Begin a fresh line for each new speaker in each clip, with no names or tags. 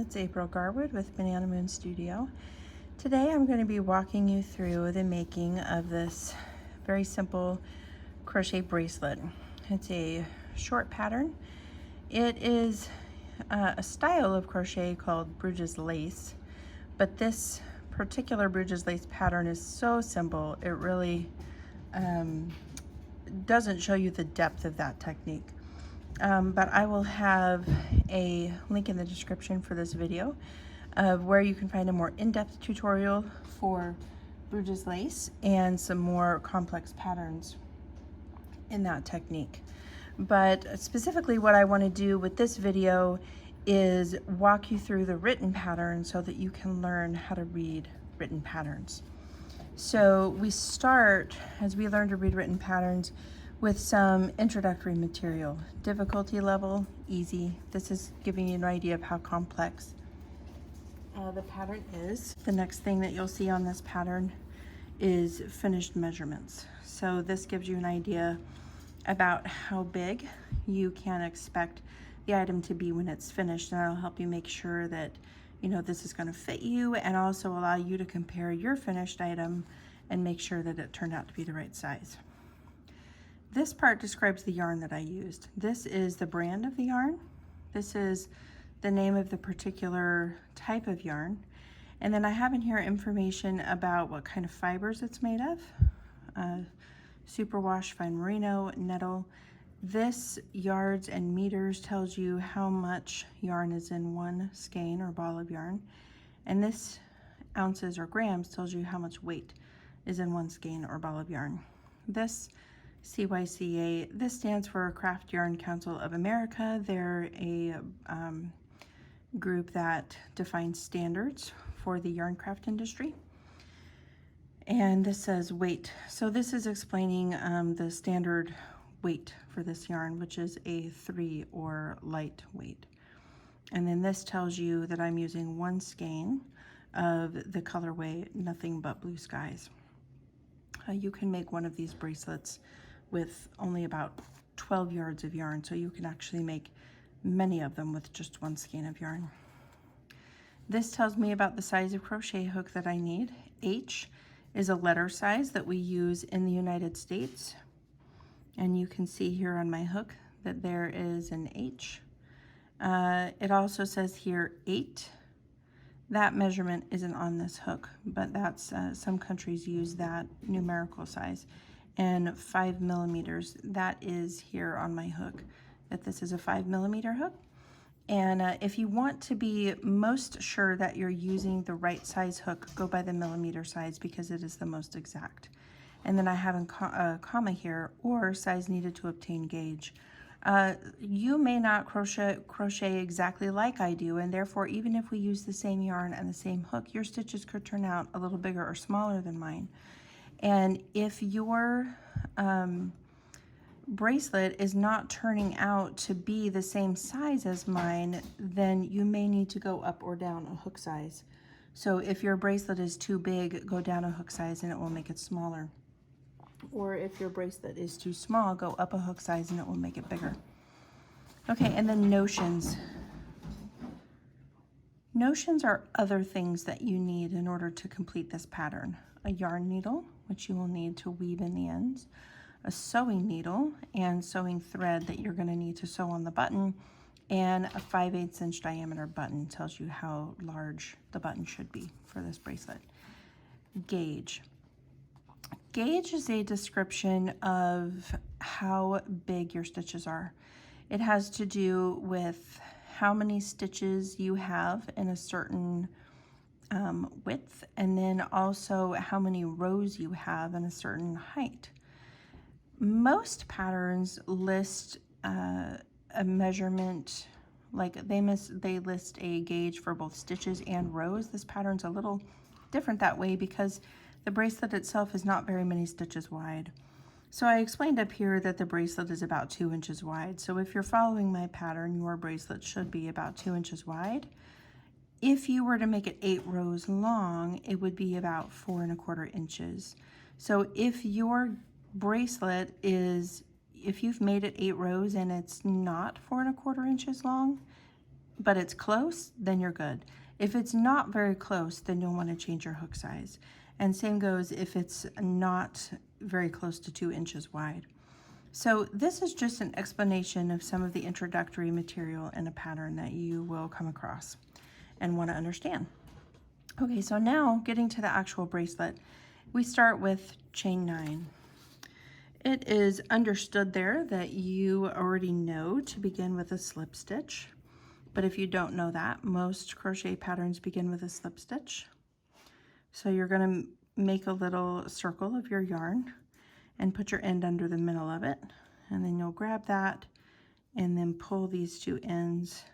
It's April Garwood with Banana Moon Studio. Today I'm going to be walking you through the making of this very simple crochet bracelet. It's a short pattern. It is a style of crochet called Bruges lace, but this particular Bruges lace pattern is so simple it really doesn't show you the depth of that technique. But I will have a link in the description for this video of where you can find a more in-depth tutorial for Bruges lace and some more complex patterns in that technique. But specifically what I want to do with this video is walk you through the written pattern so that you can learn how to read written patterns. So we start, as we learn to read written patterns, with some introductory material. Difficulty level, easy. This is giving you an idea of how complex the pattern is. The next thing that you'll see on this pattern is finished measurements. So this gives you an idea about how big you can expect the item to be when it's finished, and that'll help you make sure that this is going to fit you and also allow you to compare your finished item and make sure that it turned out to be the right size. This part describes the yarn that I used. This is the brand of the yarn. This is the name of the particular type of yarn. And then I have in here information about what kind of fibers it's made of. Superwash, fine merino, nettle. This yards and meters tells you how much yarn is in one skein or ball of yarn. And this ounces or grams tells you how much weight is in one skein or ball of yarn. This CYCA, this stands for Craft Yarn Council of America. They're a group that defines standards for the yarn craft industry. And this says weight. So this is explaining the standard weight for this yarn, which is a 3 or light weight. And then this tells you that I'm using one skein of the colorway Nothing But Blue Skies. You can make one of these bracelets with only about 12 yards of yarn, so you can actually make many of them with just one skein of yarn. This tells me about the size of crochet hook that I need. H is a letter size that we use in the United States, and you can see here on my hook that there is an H. It also says here 8. That measurement isn't on this hook, but that's some countries use that numerical size. And 5 millimeters, that is here on my hook, that this is a 5 millimeter hook. And if you want to be most sure that you're using the right size hook, go by the millimeter size because it is the most exact. And then I have a comma here, or size needed to obtain gauge. You may not crochet exactly like I do, and therefore even if we use the same yarn and the same hook, your stitches could turn out a little bigger or smaller than mine. And if your bracelet is not turning out to be the same size as mine, then you may need to go up or down a hook size. So if your bracelet is too big, go down a hook size and it will make it smaller. Or if your bracelet is too small, go up a hook size and it will make it bigger. Okay, and then notions. Notions are other things that you need in order to complete this pattern. A yarn needle, which you will need to weave in the ends, a sewing needle and sewing thread that you're going to need to sew on the button, and a 5/8 inch diameter button tells you how large the button should be for this bracelet. Gauge. Gauge is a description of how big your stitches are. It has to do with how many stitches you have in a certain width, and then also how many rows you have in a certain height. Most patterns list a measurement, like they list a gauge for both stitches and rows. This pattern's a little different that way because the bracelet itself is not very many stitches wide. So I explained up here that the bracelet is about 2 inches wide. So if you're following my pattern, your bracelet should be about 2 inches wide. If you were to make it 8 rows long, it would be about 4 1/4 inches. So if your bracelet is, if you've made it 8 rows and it's not 4 1/4 inches long, but it's close, then you're good. If it's not very close, then you'll want to change your hook size. And same goes if it's not very close to 2 inches wide. So this is just an explanation of some of the introductory material in a pattern that you will come across and want to understand. Okay, so now getting to the actual bracelet, we start with chain 9. It is understood there that you already know to begin with a slip stitch, but if you don't know that, most crochet patterns begin with a slip stitch. So you're going to make a little circle of your yarn and put your end under the middle of it, and then you'll grab that and then pull these 2 ends,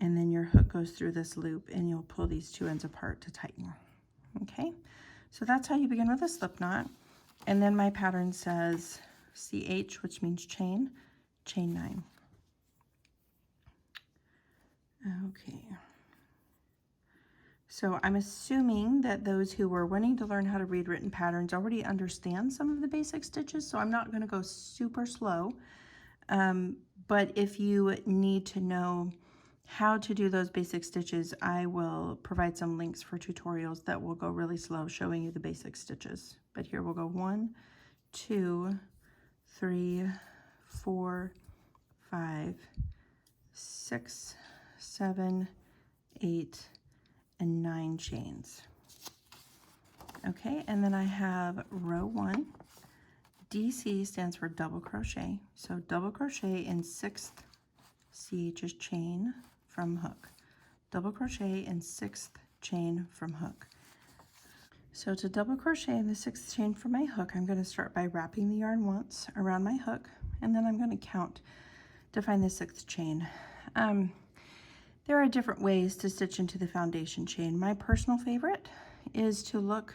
and then your hook goes through this loop and you'll pull these 2 ends apart to tighten. Okay, so that's how you begin with a slip knot. And then my pattern says CH, which means chain 9. Okay, so I'm assuming that those who were wanting to learn how to read written patterns already understand some of the basic stitches, so I'm not going to go super slow. But if you need to know how to do those basic stitches, I will provide some links for tutorials that will go really slow showing you the basic stitches. But here we'll go 1, 2, 3, 4, 5, 6, 7, 8, and 9 chains. Okay, and then I have row 1. DC stands for double crochet. So double crochet in 6th CH is chain from hook. Double crochet in 6th chain from hook. So to double crochet in the 6th chain from my hook, I'm going to start by wrapping the yarn once around my hook, and then I'm going to count to find the 6th chain. There are different ways to stitch into the foundation chain. My personal favorite is to look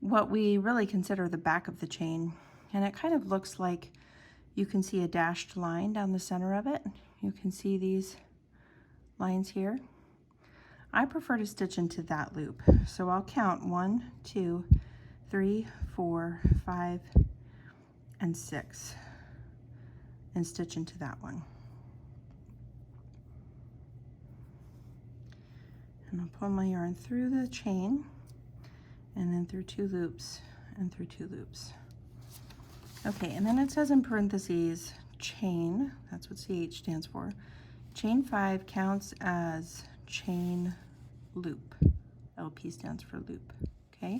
what we really consider the back of the chain, and it kind of looks like you can see a dashed line down the center of it. You can see these lines here. I prefer to stitch into that loop, so I'll count 1, 2, 3, 4, 5, and 6 and stitch into that one. And I'll pull my yarn through the chain and then through 2 loops and through 2 loops. Okay, and then it says in parentheses chain, that's what CH stands for. Chain 5 counts as chain loop. LP stands for loop. Okay,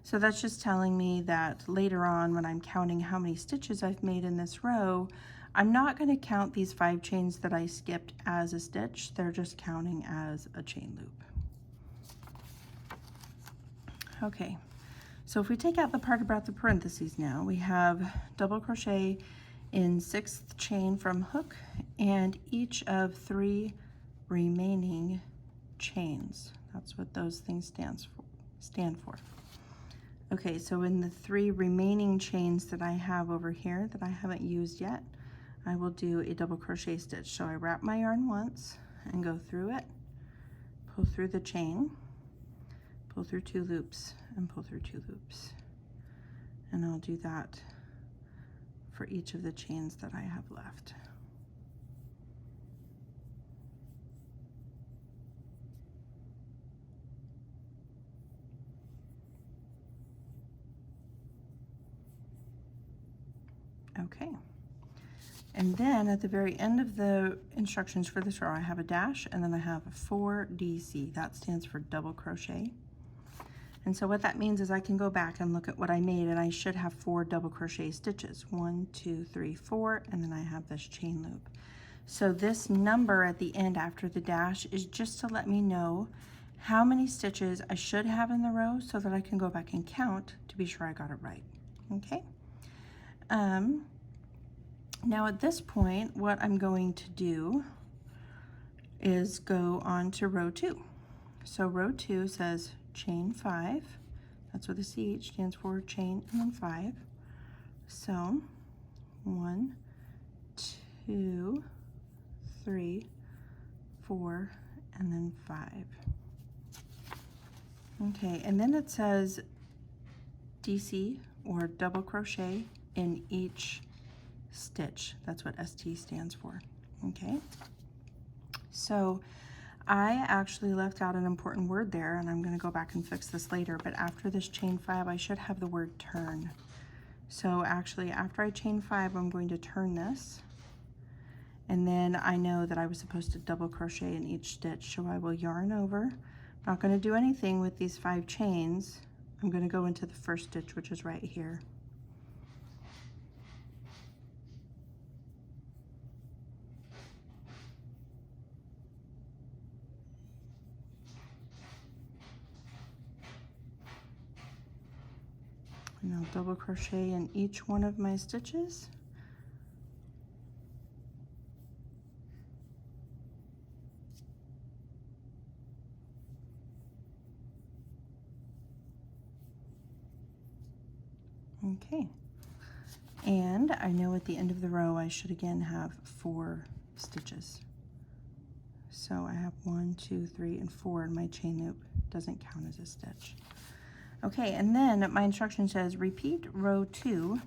so that's just telling me that later on when I'm counting how many stitches I've made in this row, I'm not going to count these 5 chains that I skipped as a stitch. They're just counting as a chain loop. Okay, so if we take out the part about the parentheses now, we have double crochet in 6th chain from hook and each of 3 remaining chains. That's what those things stand for. Okay, so in the 3 remaining chains that I have over here that I haven't used yet, I will do a double crochet stitch. So I wrap my yarn once and go through it, pull through the chain, pull through 2 loops, and pull through 2 loops. And I'll do that for each of the chains that I have left. Okay, and then at the very end of the instructions for this row, I have a dash, and then I have a 4DC. That stands for double crochet. And so what that means is I can go back and look at what I made, and I should have 4 double crochet stitches. 1, 2, 3, 4, and then I have this chain loop. So this number at the end after the dash is just to let me know how many stitches I should have in the row so that I can go back and count to be sure I got it right. Okay. Now at this point, what I'm going to do is go on to row 2. So row 2 says chain 5. That's what the CH stands for, chain and then 5. So 1, 2, 3, 4, and then 5. Okay, and then it says DC or double crochet in each stitch. That's what ST stands for. Okay, So I actually left out an important word there, and I'm going to go back and fix this later, but after this chain 5 I should have the word turn. So actually after I chain 5 I'm going to turn this, and then I know that I was supposed to double crochet in each stitch, so I will yarn over. I'm not going to do anything with these 5 chains. I'm going to go into the first stitch, which is right here. And I'll double crochet in each one of my stitches. Okay, and I know at the end of the row I should again have 4 stitches. So I have 1, 2, 3, and 4, and my chain loop doesn't count as a stitch. Okay, and then my instruction says repeat row 2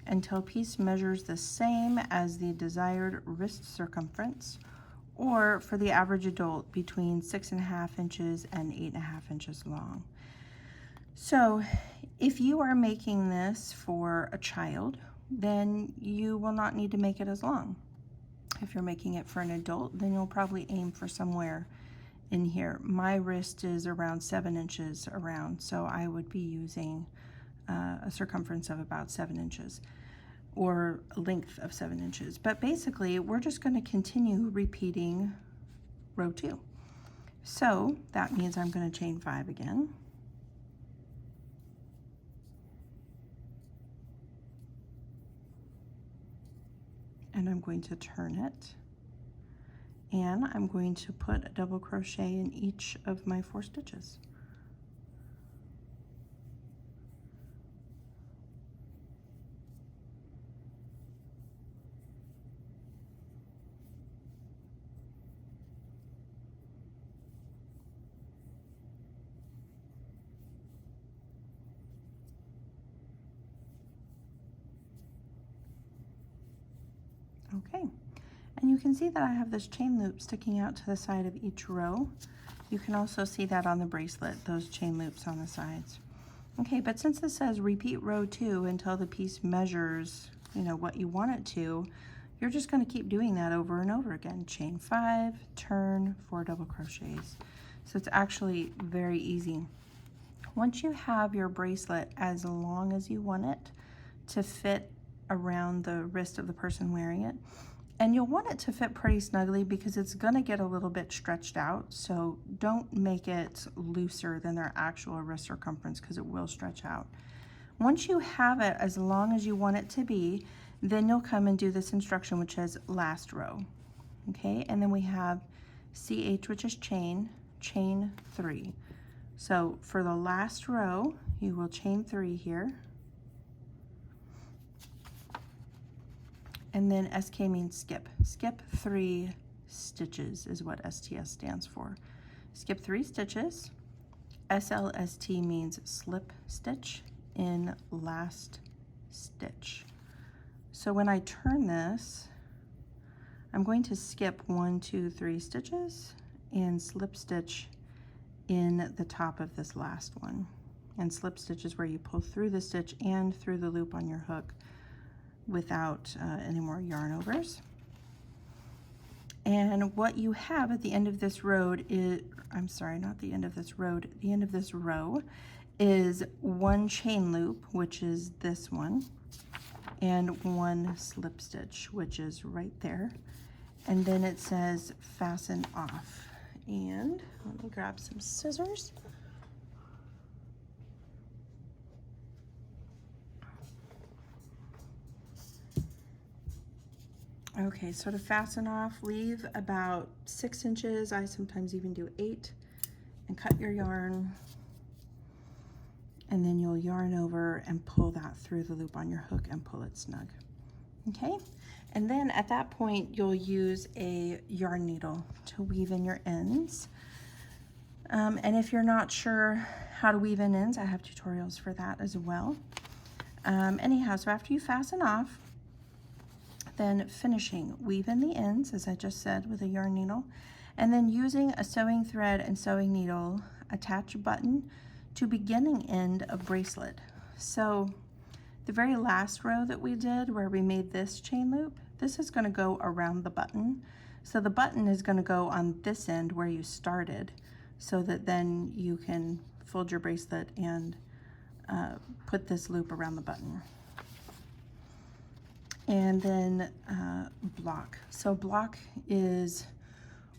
until piece measures the same as the desired wrist circumference, or for the average adult between 6.5 inches and 8.5 inches long. So if you are making this for a child, then you will not need to make it as long. If you're making it for an adult, then you'll probably aim for somewhere in here. My wrist is around 7 inches around, so I would be using a circumference of about 7 inches or a length of 7 inches. But basically, we're just going to continue repeating row 2. So that means I'm going to chain 5 again. And I'm going to turn it, and I'm going to put a double crochet in each of my 4 stitches. Okay, and you can see that I have this chain loop sticking out to the side of each row. You can also see that on the bracelet, those chain loops on the sides. Okay, but since this says repeat row 2 until the piece measures, what you want it to, you're just going to keep doing that over and over again. Chain 5, turn, 4 double crochets. So it's actually very easy. Once you have your bracelet as long as you want it to fit around the wrist of the person wearing it, and you'll want it to fit pretty snugly because it's going to get a little bit stretched out, so don't make it looser than their actual wrist circumference because it will stretch out. Once you have it as long as you want it to be, then you'll come and do this instruction which says last row. Okay, and then we have CH, which is chain 3. So for the last row you will chain 3 here. And then SK means skip. Skip 3 stitches is what STS stands for. Skip 3 stitches. SLST means slip stitch in last stitch. So when I turn this, I'm going to skip 1, 2, 3 stitches and slip stitch in the top of this last one. And slip stitch is where you pull through the stitch and through the loop on your hook without any more yarn overs. And what you have at the end of this row is, I'm sorry, not the end of this row, the end of this row is 1 chain loop, which is this one, and 1 slip stitch, which is right there. And then it says fasten off. And let me grab some scissors. Okay, so to fasten off, leave about 6 inches. I sometimes even do 8, and cut your yarn. And then you'll yarn over and pull that through the loop on your hook and pull it snug. Okay, and then at that point, you'll use a yarn needle to weave in your ends. And if you're not sure how to weave in ends, I have tutorials for that as well. Anyhow, so after you fasten off, then finishing, weave in the ends, as I just said, with a yarn needle, And then using a sewing thread and sewing needle, attach a button to beginning end of bracelet. So the very last row that we did where we made this chain loop, this is going to go around the button. So the button is going to go on this end where you started, so that then you can fold your bracelet and put this loop around the button. And then block. So block is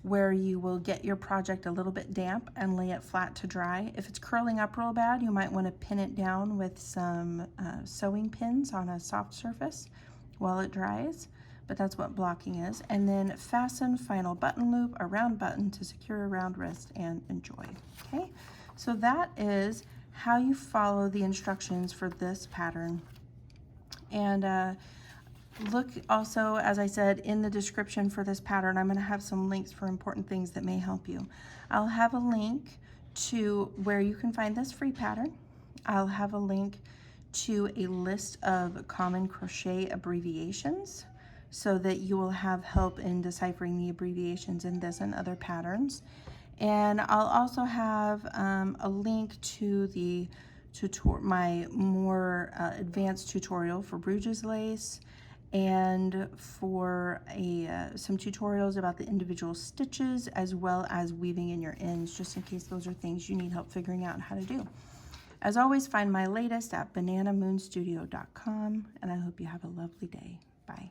where you will get your project a little bit damp and lay it flat to dry. If it's curling up real bad, you might want to pin it down with some sewing pins on a soft surface while it dries, but that's what blocking is. And then fasten final button loop around button to secure around wrist and enjoy. Okay, so that is how you follow the instructions for this pattern. And look also, as I said, in the description for this pattern, I'm going to have some links for important things that may help you. I'll have a link to where you can find this free pattern. I'll have a link to a list of common crochet abbreviations so that you will have help in deciphering the abbreviations in this and other patterns. And I'll also have a link to the my more advanced tutorial for Bruges lace, and for some tutorials about the individual stitches, as well as weaving in your ends, just in case those are things you need help figuring out how to do. As always, find my latest at bananamoonstudio.com, and I hope you have a lovely day. Bye.